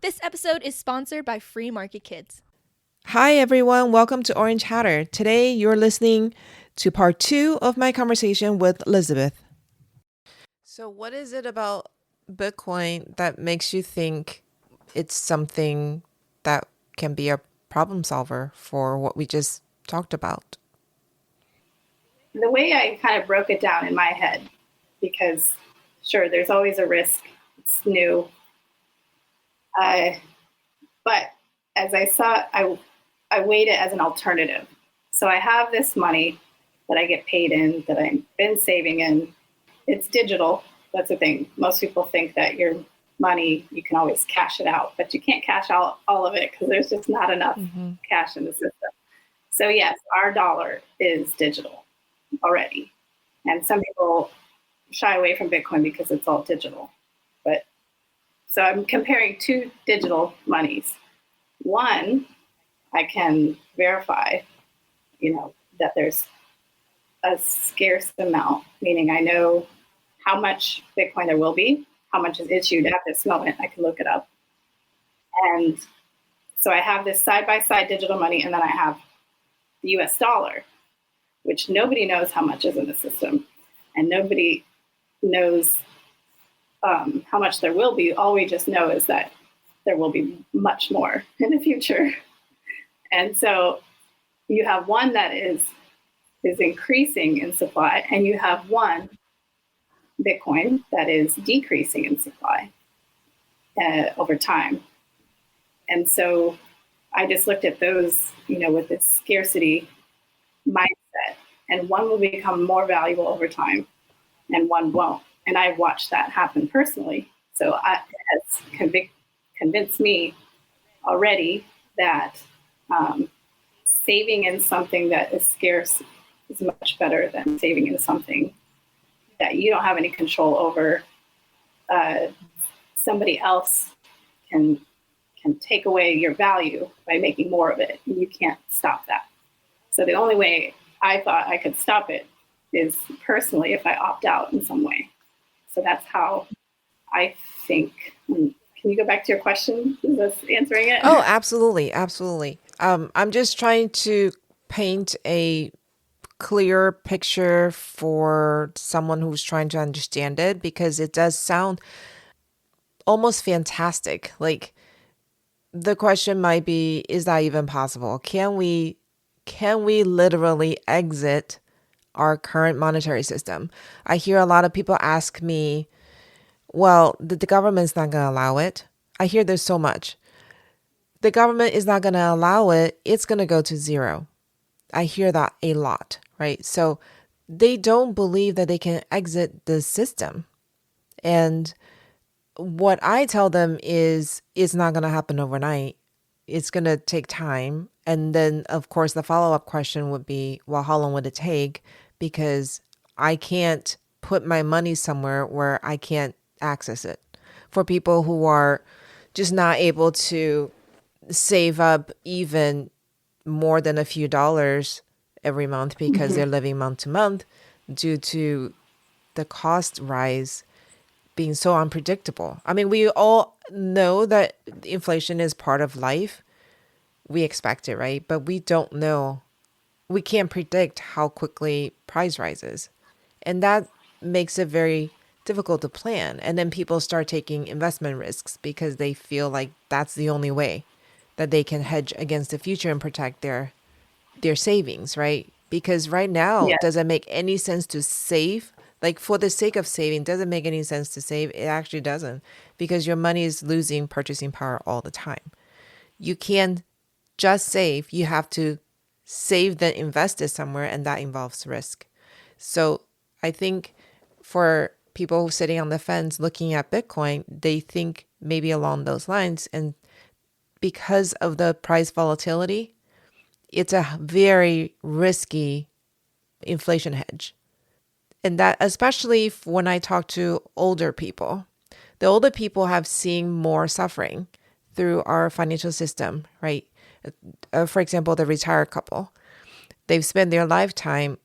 This episode is sponsored by Free Market Kids. Hi, everyone. Welcome to Orange Hatter. Today, you're listening to part 2 of my conversation with Elizabeth. So, what is it about Bitcoin that makes you think it's something that can be a problem solver for what we just talked about? The way I kind of broke it down in my head, because sure, there's always a risk. It's new. But as I saw, I weighed it as an alternative. So I have this money that I get paid in, that I've been saving in. It's digital. That's the thing. Most people think that your money, you can always cash it out, but you can't cash out all of it because there's just not enough cash in the system. So yes, our dollar is digital already. And some people shy away from Bitcoin because it's all digital. But so I'm comparing two digital monies. One, I can verify, that there's a scarce amount, meaning I know how much Bitcoin there will be, how much is issued at this moment. I can look it up. And so I have this side-by-side digital money, and then I have the US dollar, which nobody knows how much is in the system. And nobody knows how much there will be. All we just know is that there will be much more in the future. And so you have one that is increasing in supply, and you have one Bitcoin that is decreasing in supply over time. And so I just looked at those, with this scarcity mindset, and one will become more valuable over time and one won't. And I've watched that happen personally. So it has convinced me already that saving in something that is scarce is much better than saving in something that you don't have any control over. Somebody else can take away your value by making more of it. You can't stop that. So the only way I thought I could stop it is personally if I opt out in some way. So that's how I think. Can you go back to your question? Is this answering it? Oh, absolutely. Absolutely. I'm just trying to paint a clear picture for someone who's trying to understand it, because it does sound almost fantastic. Like, the question might be, is that even possible? Can we literally exit our current monetary system? I hear a lot of people ask me, well, the government's not going to allow it. I hear there's so much. The government is not going to allow it. It's going to go to zero. I hear that a lot, right? So they don't believe that they can exit the system. And what I tell them is, it's not going to happen overnight. It's going to take time. And then, of course, the follow-up question would be, well, how long would it take? Because I can't put my money somewhere where I can't access it. For people who are just not able to save up even more than a few dollars every month because they're living month to month due to the cost rise being so unpredictable. I mean, we all know that inflation is part of life. We expect it, right? But we don't know. We can't predict how quickly price rises. And that makes it very difficult to plan. And then people start taking investment risks because they feel like that's the only way that they can hedge against the future and protect their savings, right? Because right now, Yeah. does it make any sense to save? Like, for the sake of saving, doesn't make any sense to save. It actually doesn't, because your money is losing purchasing power all the time. You can't just save. You have to save, then invest it somewhere, and that involves risk. So I think for people sitting on the fence looking at Bitcoin, they think maybe along those lines. And because of the price volatility, it's a very risky inflation hedge. And that, especially when I talk to older people, the older people have seen more suffering through our financial system, right? For example, the retired couple, they've spent their lifetime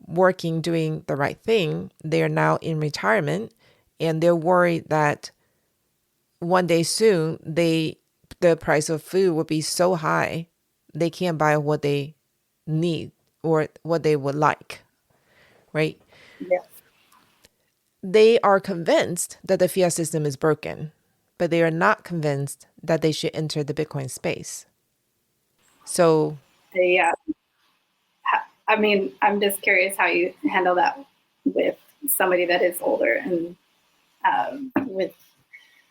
working, doing the right thing. They are now in retirement, and they're worried that one day soon, the price of food will be so high, they can't buy what they need or what they would like, right? Yeah. They are convinced that the fiat system is broken, but they are not convinced that they should enter the Bitcoin space. So, I mean, I'm just curious how you handle that with somebody that is older and with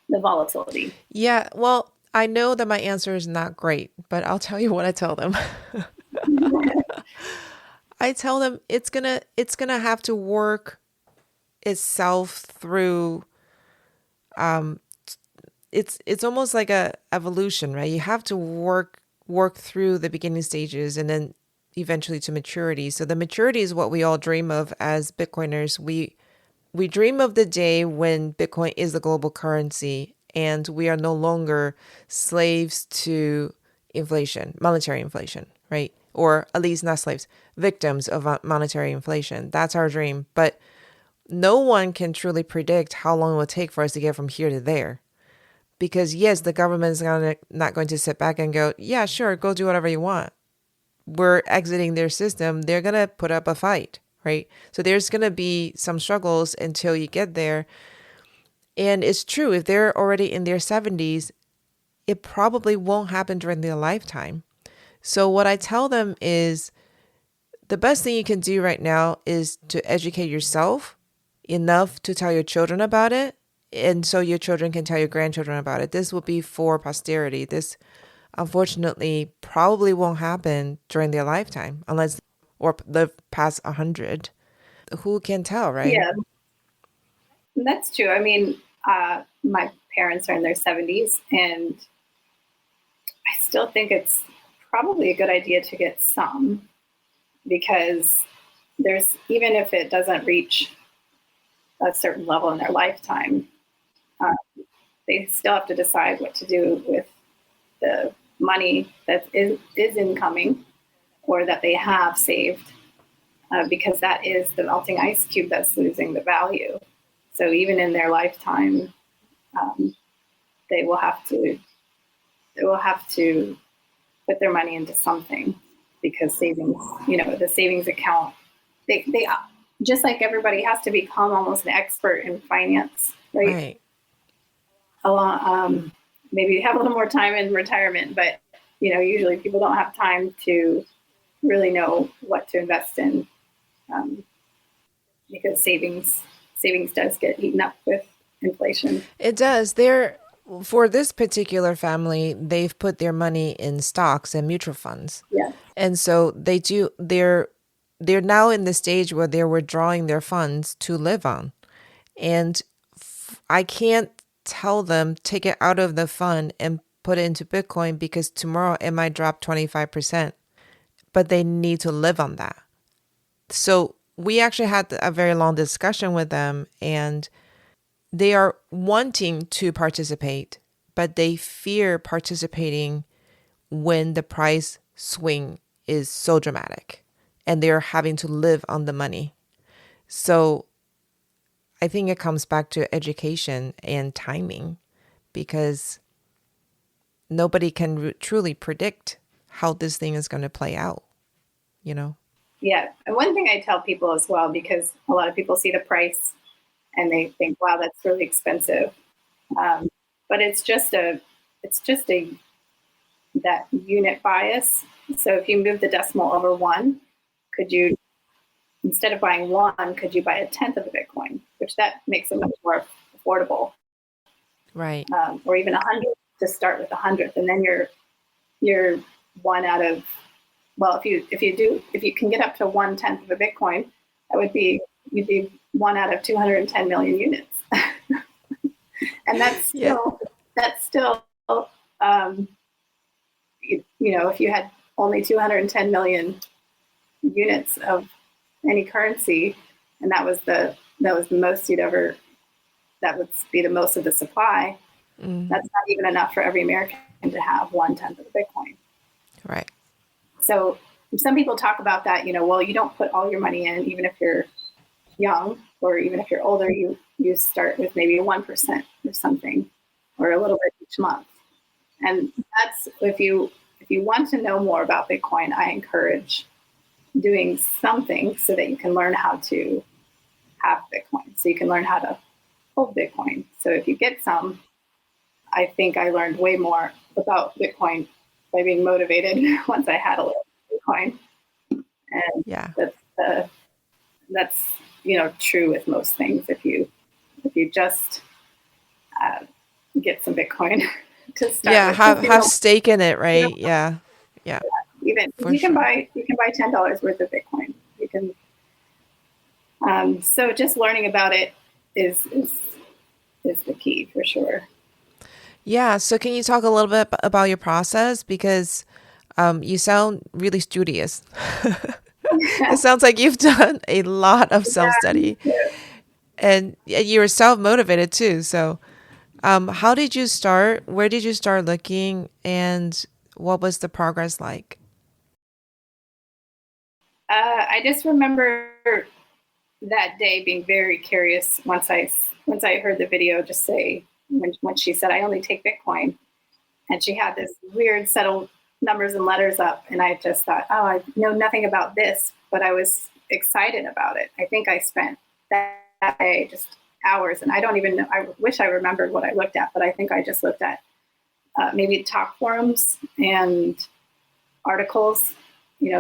the volatility. yeah, well, I know that my answer is not great, but I'll tell you what I tell them. I tell them it's gonna have to work itself through. It's almost like a evolution, right? You have to work through the beginning stages and then eventually to maturity. So the maturity is what we all dream of as Bitcoiners. We dream of the day when Bitcoin is the global currency and we are no longer slaves to inflation, monetary inflation, right? Or at least not slaves, victims of monetary inflation. That's our dream. But no one can truly predict how long it will take for us to get from here to there. Because yes, the government is not going to sit back and go, yeah, sure, go do whatever you want. We're exiting their system. They're going to put up a fight, right? So there's going to be some struggles until you get there. And it's true, if they're already in their 70s, it probably won't happen during their lifetime. So what I tell them is the best thing you can do right now is to educate yourself enough to tell your children about it. And so your children can tell your grandchildren about it. This will be for posterity. This, unfortunately, probably won't happen during their lifetime unless or live past 100. Who can tell, right? Yeah, that's true. I mean, my parents are in their 70s, and I still think it's probably a good idea to get some, because there's, even if it doesn't reach a certain level in their lifetime, they still have to decide what to do with the money that is incoming or that they have saved, because that is the melting ice cube that's losing the value. So even in their lifetime, they will have to put their money into something, because savings, the savings account, they just like everybody has to become almost an expert in finance, right? Maybe have a little more time in retirement, but usually people don't have time to really know what to invest in, because savings does get eaten up with inflation. It does. For this particular family, they've put their money in stocks and mutual funds. Yeah. And so they're now in the stage where they're withdrawing their funds to live on. And I can't tell them take it out of the fund and put it into Bitcoin because tomorrow it might drop 25%, but they need to live on that. So we actually had a very long discussion with them, and they are wanting to participate, but they fear participating when the price swing is so dramatic and they're having to live on the money. So I think it comes back to education and timing, because nobody can truly predict how this thing is going to play out, Yeah. And one thing I tell people as well, because a lot of people see the price and they think, wow, that's really expensive. But it's just that unit bias. So if you move the decimal over 1, instead of buying 1, could you buy 1/10 of a Bitcoin, which that makes it much more affordable. Right. Or even 100, to start with 100th, and then you're one out of, well, if you can get up to 1/10 of a Bitcoin, you'd be 1 out of 210 million units. And that's still if you had only 210 million units of any currency, and that was the most that would be the most of the supply. That's not even enough for every American to have 1/10 of a Bitcoin. Right. So some people talk about that, well, you don't put all your money in, even if you're young, or even if you're older, you start with maybe 1% or something. or a little bit each month. And that's if you want to know more about Bitcoin, I encourage doing something so that you can learn how to have Bitcoin. So you can learn how to hold Bitcoin. So if you get some, I think I learned way more about Bitcoin by being motivated once I had a little Bitcoin. And Yeah. that's true with most things. If you just uh, get some Bitcoin to start Yeah, with, have stake in it, right? Yeah. Yeah, even for sure. you can buy $10 worth of Bitcoin. You can so just learning about it is the key for sure. Yeah, so can you talk a little bit about your process? Because you sound really studious. It sounds like you've done a lot of self-study and you're self-motivated too. So, how did you start? Where did you start looking? And what was the progress like? I just remember that day being very curious once I heard the video just say when she said I only take Bitcoin, and she had this weird set of numbers and letters up, and I just thought, oh, I know nothing about this, but I was excited about it. I think I spent that day just hours, and I don't even know. I wish I remembered what I looked at, but I think I just looked at maybe talk forums and articles.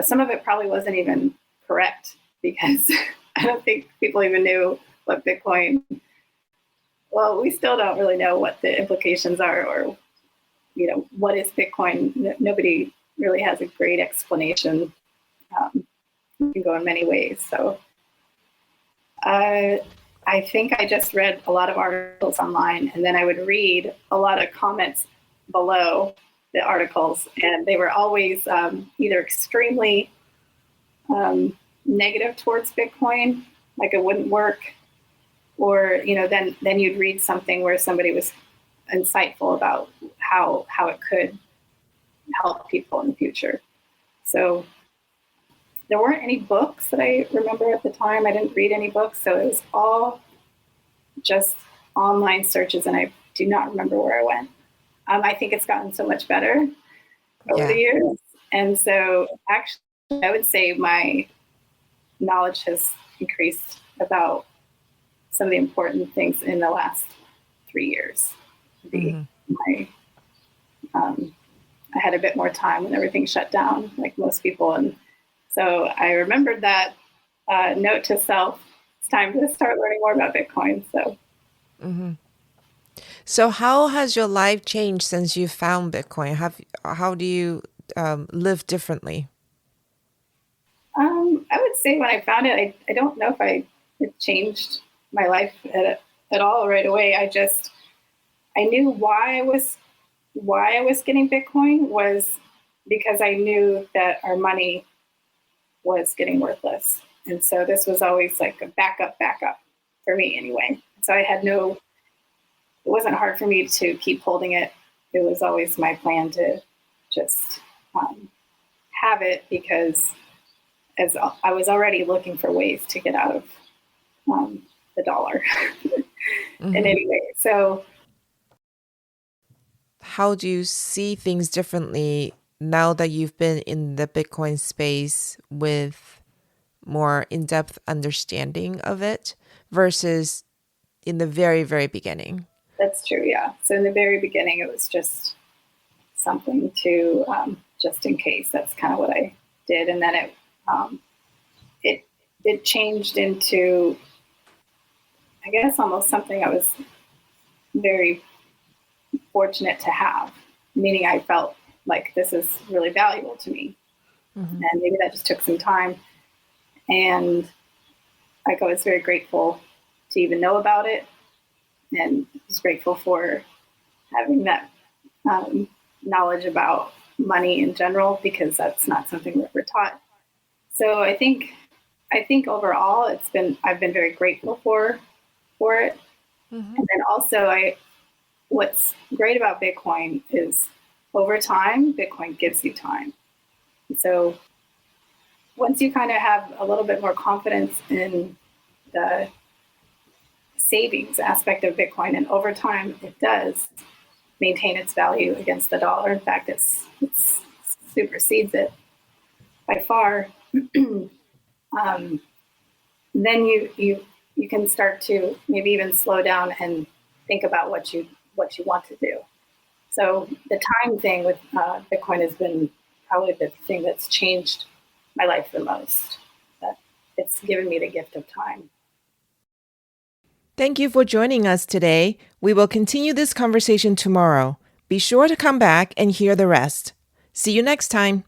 Some of it probably wasn't even correct because I don't think people even knew what Bitcoin. Well, we still don't really know what the implications are, or what is Bitcoin. Nobody really has a great explanation. It can go in many ways. So I think I just read a lot of articles online, and then I would read a lot of comments below the articles, and they were always either extremely negative towards Bitcoin, like it wouldn't work, or then you'd read something where somebody was insightful about how it could help people in the future. So there weren't any books that I remember at the time. I didn't read any books, so it was all just online searches, and I do not remember where I went. I think it's gotten so much better over the Yeah. years. And so actually, I would say my knowledge has increased about some of the important things in the last 3 years. Hmm. I had a bit more time when everything shut down, like most people. And so I remembered that note to self, it's time to start learning more about Bitcoin. So Hmm. So how has your life changed since you found Bitcoin? How do you live differently? I would say when I found it, I don't know if it changed my life at all right away. I knew why I was getting Bitcoin was because I knew that our money was getting worthless. And so this was always like a backup for me anyway. So it wasn't hard for me to keep holding it. It was always my plan to just have it because as I was already looking for ways to get out of the dollar in Hmm. any way. So How do you see things differently now that you've been in the Bitcoin space with more in-depth understanding of it versus in the very, very beginning? that's true, yeah. So in the very beginning, it was just something to just in case. That's kind of what I did, and then um, it it changed into, I guess, almost something I was very fortunate to have. Meaning, I felt like this is really valuable to me, Hmm. and maybe that just took some time. And like I was very grateful to even know about it, and was grateful for having that knowledge about money in general because that's not something that we're taught. So I think overall I've been very grateful for it. Hmm. And then also what's great about Bitcoin is over time Bitcoin gives you time. So once you kind of have a little bit more confidence in the savings aspect of Bitcoin, and over time it does, maintain its value against the dollar. In fact, it supersedes it by far. Then you can start to maybe even slow down and think about what you want to do. So the time thing with Bitcoin has been probably the thing that's changed my life the most. That it's given me the gift of time. Thank you for joining us today. We will continue this conversation tomorrow. Be sure to come back and hear the rest. See you next time.